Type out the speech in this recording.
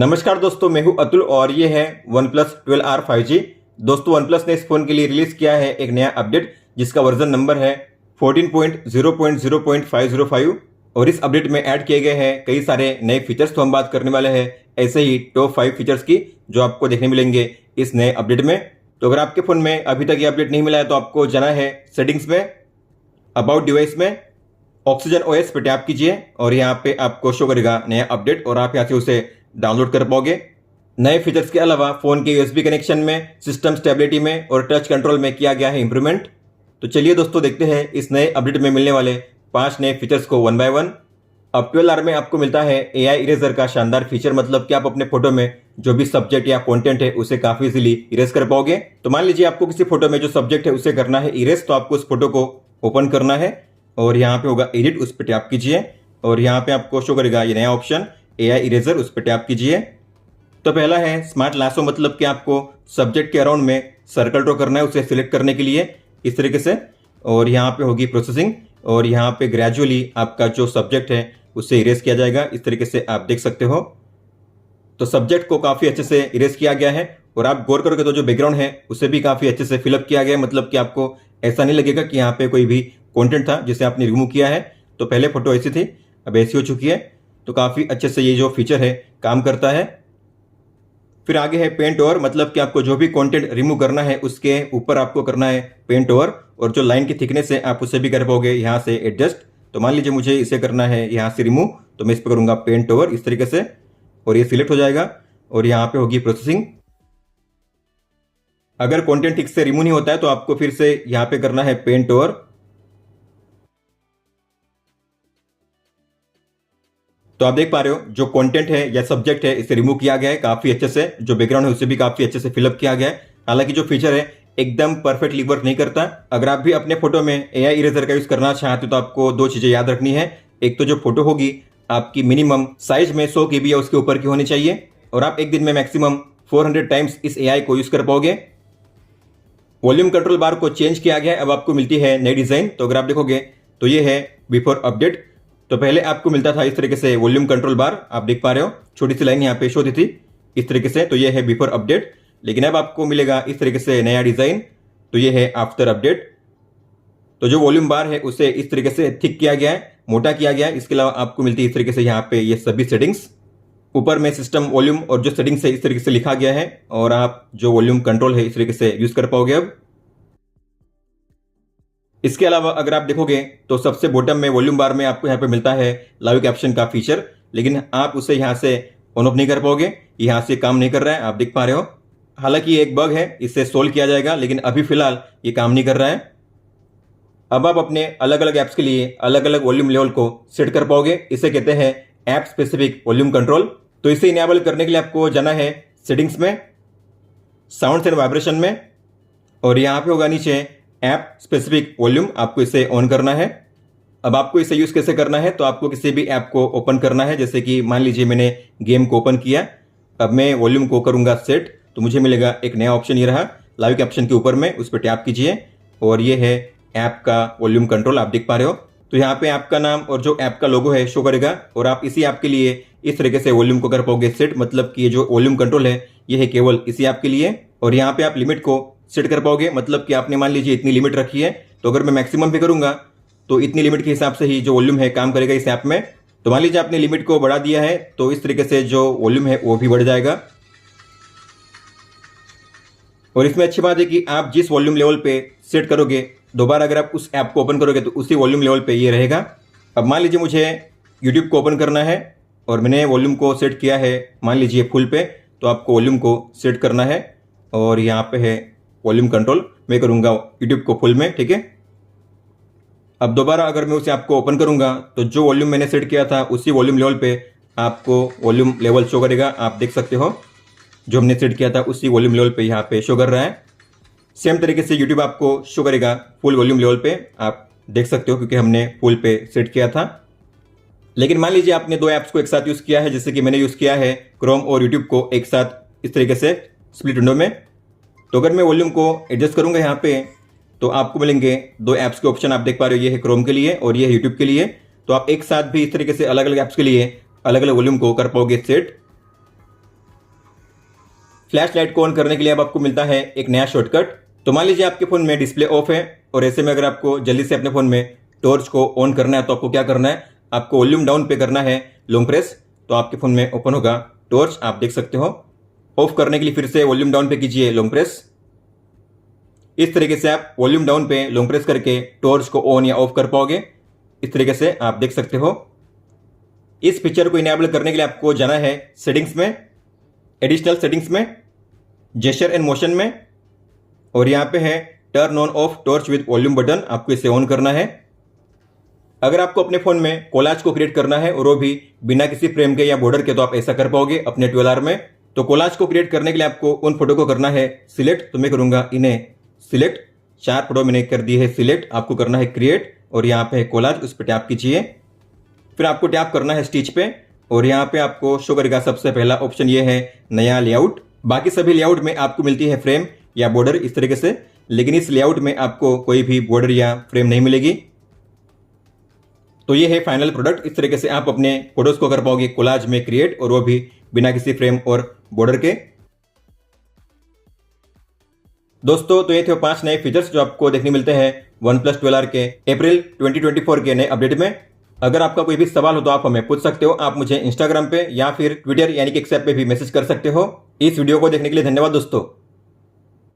नमस्कार दोस्तों, मैं हूं अतुल और ये है OnePlus 12R 5G। दोस्तों, OnePlus ने इस फोन के लिए रिलीज किया है एक नया अपडेट जिसका वर्जन नंबर है 14.0.0.505 और इस अपडेट में ऐड किए गए हैं कई सारे नए फीचर्स। तो हम बात करने वाले हैं ऐसे ही टॉप 5 फीचर्स की जो आपको देखने मिलेंगे इस नए अपडेट में। तो अगर आपके फोन में अभी तक ये अपडेट नहीं मिला है तो आपको जाना है सेटिंग्स में, अबाउट डिवाइस में, ऑक्सीजन OS पे टैप कीजिए और यहाँ पे आपको शो करेगा नया अपडेट और आप यहाँ से उसे डाउनलोड कर पाओगे। नए फीचर्स के अलावा फोन के USB कनेक्शन में, सिस्टम स्टेबिलिटी में और टच कंट्रोल में किया गया है इंप्रूवमेंट। तो चलिए दोस्तों, देखते हैं इस नए अपडेट में मिलने वाले 5 नए फीचर्स को वन बाय वन। अब 12R में आपको मिलता है AI इरेजर का शानदार फीचर, मतलब कि आप अपने फोटो में जो भी सब्जेक्ट या कंटेंट है उसे काफी इजीली इरेज कर पाओगे। तो मान लीजिए आपको किसी फोटो में जो सब्जेक्ट है उसे करना है इरेज, तो आपको उस फोटो को ओपन करना है और यहाँ पे होगा एडिट, उस पर टैप कीजिए और यहाँ पे आपको शो करेगा ये नया ऑप्शन AI इरेजर, उस पर टैप कीजिए। तो पहला है स्मार्ट लासो, मतलब कि आपको सब्जेक्ट के अराउंड में सर्कल ड्रॉ करना है उसे सिलेक्ट करने के लिए इस तरीके से, और यहाँ पे होगी प्रोसेसिंग और यहाँ पे ग्रेजुअली आपका जो सब्जेक्ट है उसे इरेज किया जाएगा। इस तरीके से आप देख सकते हो। तो सब्जेक्ट को काफी अच्छे से इरेज किया गया है और आप गौर करोगे तो जो बैकग्राउंड है उसे भी काफी अच्छे से फिलअप किया गया है, मतलब कि आपको ऐसा नहीं लगेगा कि यहाँ पे कोई भी कंटेंट था जिसे आपने रिमूव किया है। तो पहले फोटो ऐसी थी, अब ऐसी हो चुकी है। तो काफी अच्छे से ये जो फीचर है काम करता है। फिर आगे है पेंट ओवर, मतलब कि आपको जो भी कंटेंट रिमूव करना है उसके ऊपर आपको करना है पेंट ओवर और जो लाइन की थिकनेस है आप उसे भी कर पाओगे यहाँ से एडजस्ट। तो मान लीजिए मुझे इसे करना है यहाँ से रिमूव, तो मैं इस पर करूंगा पेंट ओवर इस तरीके से और ये सिलेक्ट हो जाएगा और यहाँ पे होगी प्रोसेसिंग। अगर कंटेंट ठीक से रिमूव नहीं होता है तो आपको फिर से यहाँ पे करना है पेंट ओवर। तो आप देख पा रहे हो जो कंटेंट है या सब्जेक्ट है इसे रिमूव किया गया है काफी अच्छे से, जो बैकग्राउंड है उसे भी काफी अच्छे से फिलअप किया गया है। हालांकि जो फीचर है एकदम परफेक्टली वर्क नहीं करता। अगर आप भी अपने फोटो में AI इरेजर का यूज करना चाहते हो तो आपको 2 चीजें याद रखनी है। एक तो जो फोटो होगी आपकी मिनिमम साइज में 100 KB या उसके ऊपर की होनी चाहिए और आप एक दिन में मैक्सिमम 400 टाइम्स इस AI को यूज कर पाओगे। वॉल्यूम कंट्रोल बार को चेंज किया गया है, अब आपको मिलती है नई डिजाइन। तो अगर आप देखोगे तो ये है बिफोर अपडेट। तो पहले आपको मिलता था इस तरीके से वॉल्यूम कंट्रोल बार, आप देख पा रहे हो छोटी सी लाइन यहाँ पे शो होती थी इस तरीके से। तो ये है बिफोर अपडेट, लेकिन अब आपको मिलेगा इस तरीके से नया डिजाइन। तो ये है आफ्टर अपडेट। तो जो वॉल्यूम बार है उसे इस तरीके से थिक किया गया है, मोटा किया गया है। इसके अलावा आपको मिलती है इस तरीके से यहाँ पे ये सभी सेटिंग्स। ऊपर में सिस्टम वॉल्यूम और जो सेटिंग्स है इस तरीके से लिखा गया है और आप जो वॉल्यूम कंट्रोल है इस तरीके से यूज कर पाओगे अब। इसके अलावा अगर आप देखोगे तो सबसे बॉटम में वॉल्यूम बार में आपको यहाँ पे मिलता है लाइव कैप्शन का फीचर, लेकिन आप उसे यहाँ से ऑन ऑफ नहीं कर पाओगे, यहाँ से काम नहीं कर रहा है, आप देख पा रहे हो। हालांकि ये एक बग है, इससे सोल्व किया जाएगा, लेकिन अभी फिलहाल ये काम नहीं कर रहा है। अब आप अपने अलग अलग ऐप्स के लिए अलग अलग वॉल्यूम लेवल को सेट कर पाओगे। इसे कहते हैं ऐप स्पेसिफिक वॉल्यूम कंट्रोल। तो इसे इनेबल करने के लिए आपको जाना है सेटिंग्स में, साउंड्स एंड वाइब्रेशन में, और यहाँ पे होगा नीचे ऐप स्पेसिफिक वॉल्यूम, आपको इसे ऑन करना है। अब आपको इसे यूज कैसे करना है, तो आपको किसी भी ऐप को ओपन करना है। जैसे कि मान लीजिए मैंने गेम को ओपन किया, अब मैं वॉल्यूम को करूंगा सेट, तो मुझे मिलेगा एक नया ऑप्शन, ये रहा लाइव कैप्शन के ऊपर में, उस पर टैप कीजिए और ये है ऐप का वॉल्यूम कंट्रोल, आप देख पा रहे हो। तो यहाँ पे ऐप का नाम और जो ऐप का लोगो है शो करेगा और आप इसी ऐप के लिए इस तरीके से वॉल्यूम को कर पाओगे सेट, मतलब कि ये जो वॉल्यूम कंट्रोल है ये है केवल इसी ऐप के लिए। और यहाँ पे आप लिमिट को सेट कर पाओगे, मतलब कि आपने मान लीजिए इतनी लिमिट रखी है, तो अगर मैं मैक्सिमम भी करूंगा तो इतनी लिमिट के हिसाब से ही जो वॉल्यूम है काम करेगा इस ऐप में। तो मान लीजिए आपने लिमिट को बढ़ा दिया है तो इस तरीके से जो वॉल्यूम है वो भी बढ़ जाएगा। और इसमें अच्छी बात है कि आप जिस वॉल्यूम लेवल पे सेट करोगे, दोबारा अगर आप उस ऐप को ओपन करोगे तो उसी वॉल्यूम लेवल पे ये रहेगा। अब मान लीजिए मुझे यूट्यूब को ओपन करना है और मैंने वॉल्यूम को सेट किया है मान लीजिए फुल पे, तो आपको वॉल्यूम को सेट करना है और यहाँ पे है वॉल्यूम कंट्रोल, मैं करूँगा यूट्यूब को फुल में, ठीक है। अब दोबारा अगर मैं उस ऐप को ओपन करूँगा तो जो वॉल्यूम मैंने सेट किया था उसी वॉल्यूम लेवल पे आपको वॉल्यूम लेवल शो करेगा, आप देख सकते हो। जो हमने सेट किया था उसी वॉल्यूम लेवल पे यहाँ पे शो कर रहा है। सेम तरीके से यूट्यूब आपको शो करेगा फुल वॉल्यूम लेवल पे, आप देख सकते हो, क्योंकि हमने फुल पे सेट किया था। लेकिन मान लीजिए आपने 2 ऐप्स को एक साथ यूज़ किया है, जैसे कि मैंने यूज़ किया है क्रोम और यूट्यूब को एक साथ इस तरीके से स्प्लिट विंडो में। तो अगर मैं वॉल्यूम को एडजस्ट करूंगा यहाँ पे तो आपको मिलेंगे 2 ऐप्स के ऑप्शन, आप देख पा रहे हो, ये है क्रोम के लिए और ये है यूट्यूब के लिए। तो आप एक साथ भी इस तरीके से अलग अलग ऐप्स के लिए अलग अलग वॉल्यूम को कर पाओगे सेट। फ्लैश लाइट को ऑन करने के लिए अब आपको मिलता है एक नया शॉर्टकट। तो मान लीजिए आपके फ़ोन में डिस्प्ले ऑफ है और ऐसे में अगर आपको जल्दी से अपने फ़ोन में टॉर्च को ऑन करना है तो आपको क्या करना है, आपको वॉल्यूम डाउन पे करना है लॉन्ग प्रेस। तो आपके फ़ोन में ओपन होगा टॉर्च, आप देख सकते हो। ऑफ करने के लिए फिर से वॉल्यूम डाउन पे कीजिए लॉन्ग प्रेस। इस तरीके से आप वॉल्यूम डाउन पे लॉन्ग प्रेस करके टॉर्च को ऑन या ऑफ कर पाओगे। इस तरीके से आप देख सकते हो। इस फीचर को इनेबल करने के लिए आपको जाना है सेटिंग्स में, एडिशनल सेटिंग्स में, जेस्चर एंड मोशन में, और यहाँ पे है turn on off torch with volume button, आपको इसे ऑन करना है। अगर आपको अपने फ़ोन में कोलाज को क्रिएट करना है और वो भी बिना किसी फ्रेम के या बॉर्डर के, तो आप ऐसा कर पाओगे अपने 12R में। तो कोलाज को क्रिएट करने के लिए आपको उन फोटो को करना है सिलेक्ट। तो मैं करूँगा इन्हें सिलेक्ट, 4 फोटो मैंने कर दी है सिलेक्ट। आपको करना है क्रिएट और यहाँ पे है कोलाज, उस पर टैप कीजिए। फिर आपको टैप करना है स्टिच पे और यहाँ पे आपको शो करेगा सबसे पहला ऑप्शन ये है नया लेआउट। बाकी सभी लेआउट में आपको मिलती है फ्रेम या बॉर्डर इस तरीके से, लेकिन इस लेआउट में आपको कोई भी बॉर्डर या फ्रेम नहीं मिलेगी। तो ये है फाइनल प्रोडक्ट। इस तरीके से आप अपने फोटोज को कर पाओगे कोलाज में क्रिएट, और वो भी बिना किसी फ्रेम और बॉर्डर के। दोस्तों, तो ये थे 5 नए फीचर्स जो आपको देखने मिलते हैं OnePlus 12R के अप्रैल 2024 के नए अपडेट में। अगर आपका कोई भी सवाल हो तो आप हमें पूछ सकते हो। आप मुझे इंस्टाग्राम पे या फिर ट्विटर यानी कि एक्स ऐप पे भी मैसेज कर सकते हो। इस वीडियो को देखने के लिए धन्यवाद दोस्तों।